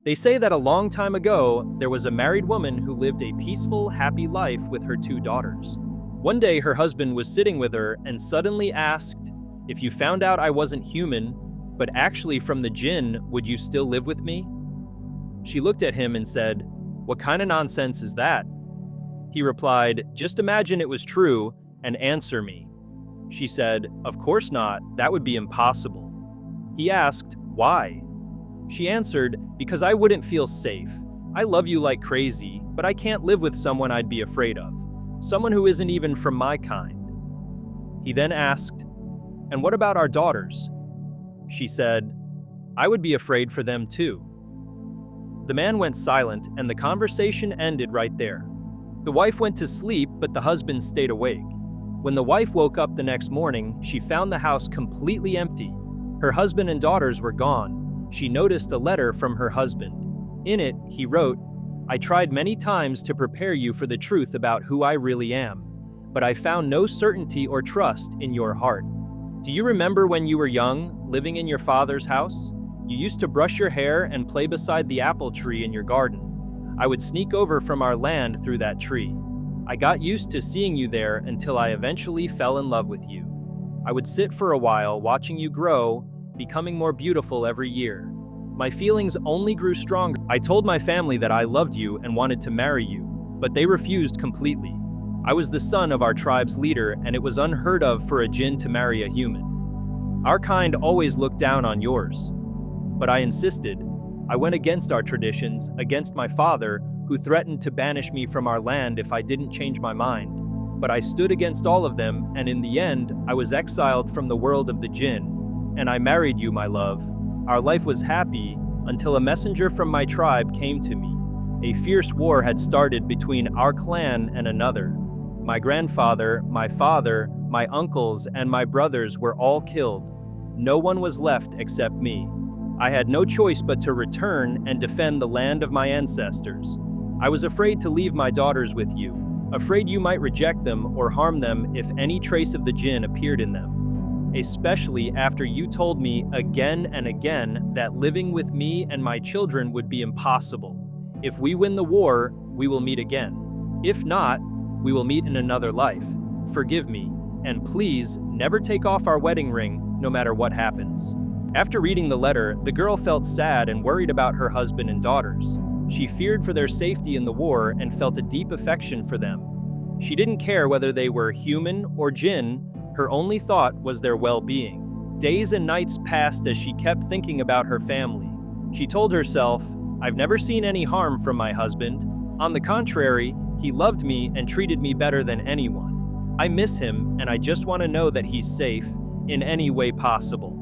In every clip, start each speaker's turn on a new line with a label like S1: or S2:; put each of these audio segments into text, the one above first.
S1: They say that a long time ago, there was a married woman who lived a peaceful, happy life with her 2 daughters. One day, her husband was sitting with her and suddenly asked, "If you found out I wasn't human, but actually from the Jinn, would you still live with me?" She looked at him and said, "What kind of nonsense is that?" He replied, "Just imagine it was true and answer me." She said, "Of course not, that would be impossible." He asked, "Why?" She answered, "Because I wouldn't feel safe. I love you like crazy, but I can't live with someone I'd be afraid of. Someone who isn't even from my kind." He then asked, "And what about our daughters?" She said, "I would be afraid for them too." The man went silent and the conversation ended right there. The wife went to sleep, but the husband stayed awake. When the wife woke up the next morning, she found the house completely empty. Her husband and daughters were gone. She noticed a letter from her husband. In it, he wrote, "I tried many times to prepare you for the truth about who I really am, but I found no certainty or trust in your heart. Do you remember when you were young, living in your father's house? You used to brush your hair and play beside the apple tree in your garden. I would sneak over from our land through that tree. I got used to seeing you there until I eventually fell in love with you. I would sit for a while watching you grow, becoming more beautiful every year. My feelings only grew stronger. I told my family that I loved you and wanted to marry you, but they refused completely. I was the son of our tribe's leader, and it was unheard of for a Jinn to marry a human. Our kind always looked down on yours. But I insisted. I went against our traditions, against my father, who threatened to banish me from our land if I didn't change my mind. But I stood against all of them, and in the end, I was exiled from the world of the Jinn. And I married you, my love. Our life was happy until a messenger from my tribe came to me. A fierce war had started between our clan and another. My grandfather, my father, my uncles, and my brothers were all killed. No one was left except me. I had no choice but to return and defend the land of my ancestors. I was afraid to leave my daughters with you, afraid you might reject them or harm them if any trace of the Jinn appeared in them. Especially after you told me again and again that living with me and my children would be impossible. If we win the war, we will meet again. If not, we will meet in another life. Forgive me, and please never take off our wedding ring, no matter what happens." After reading the letter, the girl felt sad and worried about her husband and daughters. She feared for their safety in the war and felt a deep affection for them. She didn't care whether they were human or Jinn, her only thought was their well-being. Days and nights passed as she kept thinking about her family. She told herself, "I've never seen any harm from my husband. On the contrary, he loved me and treated me better than anyone. I miss him, and I just want to know that he's safe in any way possible."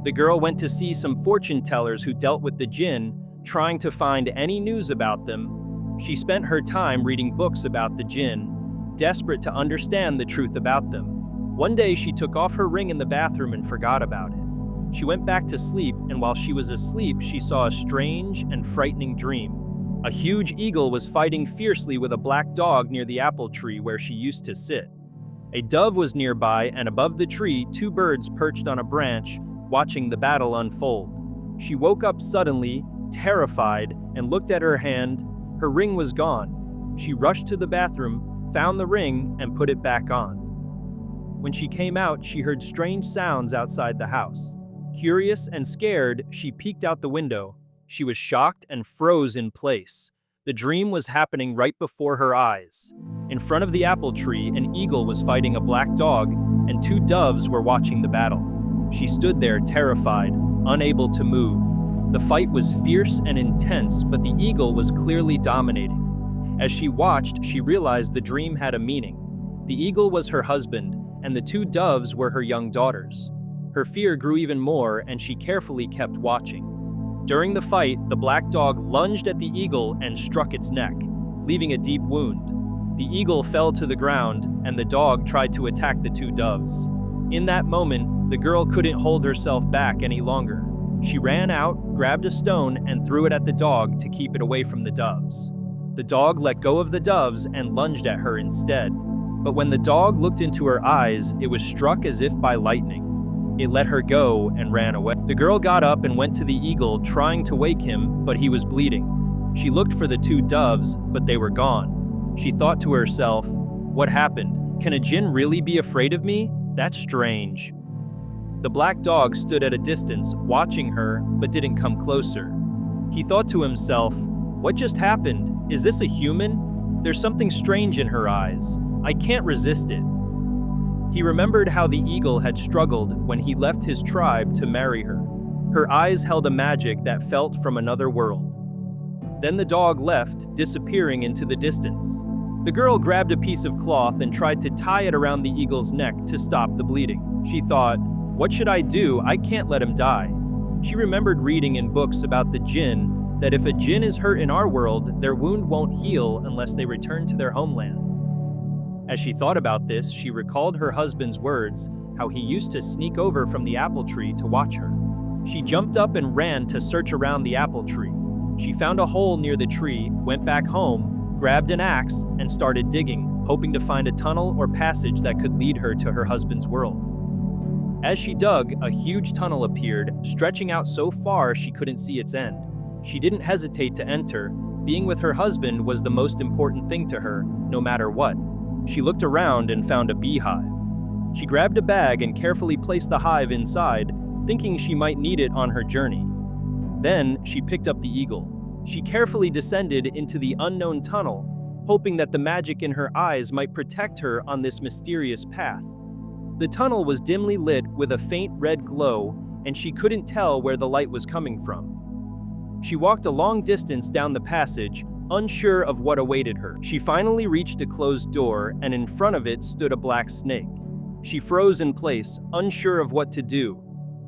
S1: The girl went to see some fortune tellers who dealt with the Jinn, trying to find any news about them. She spent her time reading books about the Jinn, desperate to understand the truth about them. One day she took off her ring in the bathroom and forgot about it. She went back to sleep, and while she was asleep, she saw a strange and frightening dream. A huge eagle was fighting fiercely with a black dog near the apple tree where she used to sit. A dove was nearby, and above the tree, 2 birds perched on a branch, watching the battle unfold. She woke up suddenly, terrified, and looked at her hand. Her ring was gone. She rushed to the bathroom, found the ring, and put it back on. When she came out, she heard strange sounds outside the house. Curious and scared, she peeked out the window. She was shocked and froze in place. The dream was happening right before her eyes. In front of the apple tree, an eagle was fighting a black dog, and 2 doves were watching the battle. She stood there terrified, unable to move. The fight was fierce and intense, but the eagle was clearly dominating. As she watched, she realized the dream had a meaning. The eagle was her husband, and the 2 doves were her young daughters. Her fear grew even more, and she carefully kept watching. During the fight, the black dog lunged at the eagle and struck its neck, leaving a deep wound. The eagle fell to the ground, and the dog tried to attack the 2 doves. In that moment, the girl couldn't hold herself back any longer. She ran out, grabbed a stone, and threw it at the dog to keep it away from the doves. The dog let go of the doves and lunged at her instead. But when the dog looked into her eyes, it was struck as if by lightning. It let her go and ran away. The girl got up and went to the eagle, trying to wake him, but he was bleeding. She looked for the two doves, but they were gone. She thought to herself, "What happened? Can a Jinn really be afraid of me? That's strange." The black dog stood at a distance, watching her, but didn't come closer. He thought to himself, "What just happened? Is this a human? There's something strange in her eyes. I can't resist it." He remembered how the eagle had struggled when he left his tribe to marry her. Her eyes held a magic that felt from another world. Then the dog left, disappearing into the distance. The girl grabbed a piece of cloth and tried to tie it around the eagle's neck to stop the bleeding. She thought, "What should I do? I can't let him die." She remembered reading in books about the Jinn that if a Jinn is hurt in our world, their wound won't heal unless they return to their homeland. As she thought about this, she recalled her husband's words, how he used to sneak over from the apple tree to watch her. She jumped up and ran to search around the apple tree. She found a hole near the tree, went back home, grabbed an axe, and started digging, hoping to find a tunnel or passage that could lead her to her husband's world. As she dug, a huge tunnel appeared, stretching out so far she couldn't see its end. She didn't hesitate to enter. Being with her husband was the most important thing to her, no matter what. She looked around and found a beehive. She grabbed a bag and carefully placed the hive inside, thinking she might need it on her journey. Then she picked up the eagle. She carefully descended into the unknown tunnel, hoping that the magic in her eyes might protect her on this mysterious path. The tunnel was dimly lit with a faint red glow, and she couldn't tell where the light was coming from. She walked a long distance down the passage, unsure of what awaited her. She finally reached a closed door, and in front of it stood a black snake. She froze in place, unsure of what to do.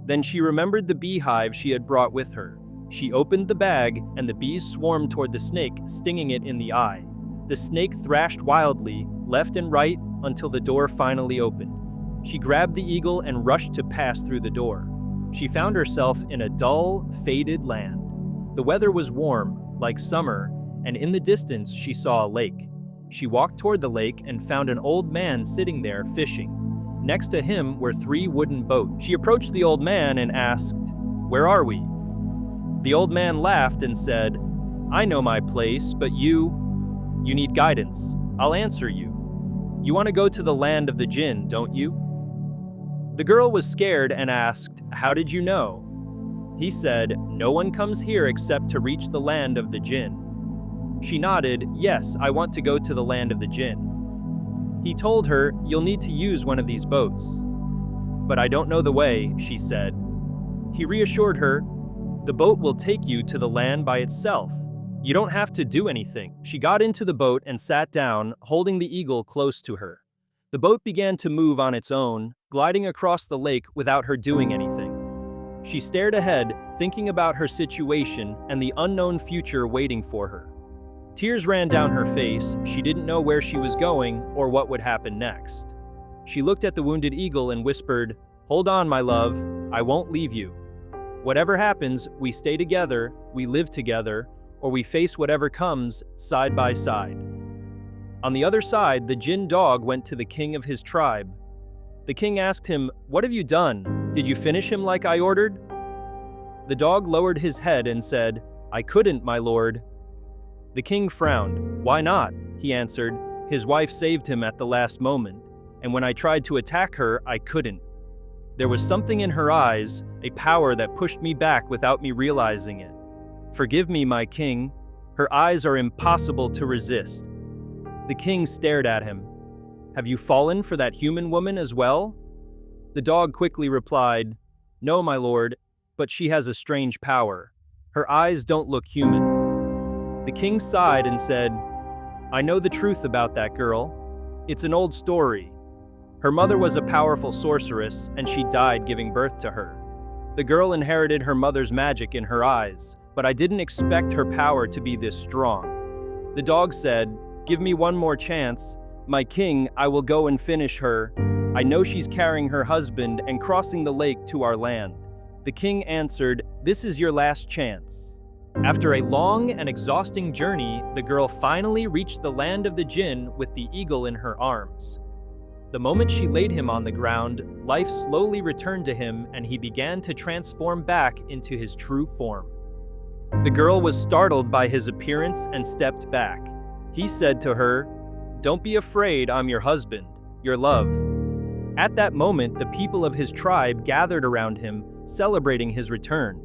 S1: Then she remembered the beehive she had brought with her. She opened the bag, and the bees swarmed toward the snake, stinging it in the eye. The snake thrashed wildly, left and right, until the door finally opened. She grabbed the eagle and rushed to pass through the door. She found herself in a dull, faded land. The weather was warm, like summer, and in the distance she saw a lake. She walked toward the lake and found an old man sitting there fishing. Next to him were 3 wooden boats. She approached the old man and asked, "Where are we?" The old man laughed and said, "I know my place, but you need guidance. I'll answer you. You want to go to the land of the Jinn, don't you?" The girl was scared and asked, "How did you know?" He said, "No one comes here except to reach the land of the Jinn." She nodded, "Yes, I want to go to the land of the Jinn." He told her, "You'll need to use one of these boats." "But I don't know the way," she said. He reassured her, "The boat will take you to the land by itself. You don't have to do anything." She got into the boat and sat down, holding the eagle close to her. The boat began to move on its own, gliding across the lake without her doing anything. She stared ahead, thinking about her situation and the unknown future waiting for her. Tears ran down her face. She didn't know where she was going or what would happen next. She looked at the wounded eagle and whispered, "Hold on, my love. I won't leave you. Whatever happens, we stay together, we live together, or we face whatever comes, side by side." On the other side, the Jinn dog went to the king of his tribe. The king asked him, "What have you done? Did you finish him like I ordered?" The dog lowered his head and said, "I couldn't, my lord." The king frowned. "Why not?" he answered. "His wife saved him at the last moment, and when I tried to attack her, I couldn't. There was something in her eyes, a power that pushed me back without me realizing it. Forgive me, my king. Her eyes are impossible to resist." The king stared at him. "Have you fallen for that human woman as well?" The dog quickly replied, "No, my lord, but she has a strange power. Her eyes don't look human." The king sighed and said, "I know the truth about that girl. It's an old story. Her mother was a powerful sorceress, and she died giving birth to her. The girl inherited her mother's magic in her eyes, but I didn't expect her power to be this strong." The dog said, "Give me one more chance. My king, I will go and finish her. I know she's carrying her husband and crossing the lake to our land." The king answered, "This is your last chance." After a long and exhausting journey, the girl finally reached the land of the Jinn with the eagle in her arms. The moment she laid him on the ground, life slowly returned to him and he began to transform back into his true form. The girl was startled by his appearance and stepped back. He said to her, "Don't be afraid, I'm your husband, your love." At that moment, the people of his tribe gathered around him, celebrating his return.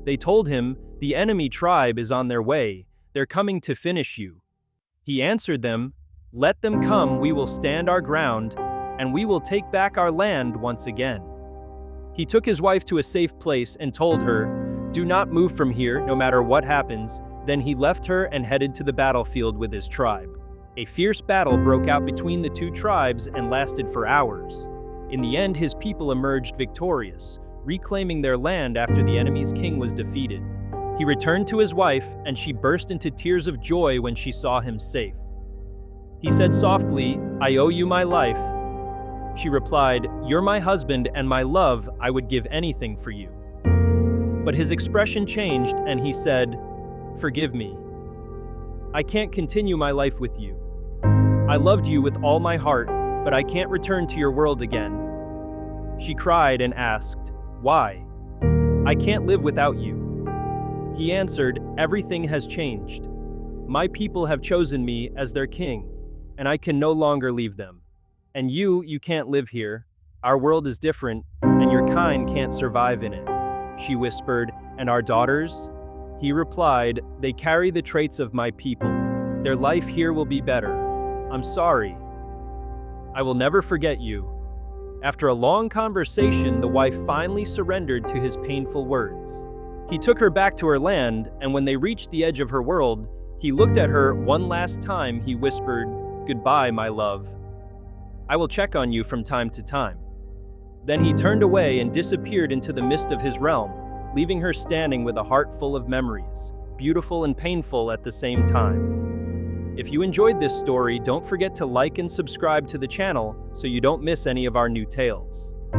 S1: They told him, "The enemy tribe is on their way, they're coming to finish you." He answered them, "Let them come, we will stand our ground, and we will take back our land once again." He took his wife to a safe place and told her, "Do not move from here, no matter what happens." Then he left her and headed to the battlefield with his tribe. A fierce battle broke out between the two tribes and lasted for hours. In the end, his people emerged victorious, reclaiming their land after the enemy's king was defeated. He returned to his wife, and she burst into tears of joy when she saw him safe. He said softly, "I owe you my life." She replied, "You're my husband and my love, I would give anything for you." But his expression changed and he said, "Forgive me. I can't continue my life with you. I loved you with all my heart, but I can't return to your world again." She cried and asked, "Why? I can't live without you." He answered, "Everything has changed. My people have chosen me as their king, and I can no longer leave them. And you can't live here. Our world is different, and your kind can't survive in it." She whispered, "And our daughters?" He replied, "They carry the traits of my people. Their life here will be better. I'm sorry. I will never forget you." After a long conversation, the wife finally surrendered to his painful words. He took her back to her land, and when they reached the edge of her world, he looked at her one last time. He whispered, "Goodbye, my love. I will check on you from time to time." Then he turned away and disappeared into the mist of his realm, leaving her standing with a heart full of memories, beautiful and painful at the same time. If you enjoyed this story, don't forget to like and subscribe to the channel so you don't miss any of our new tales.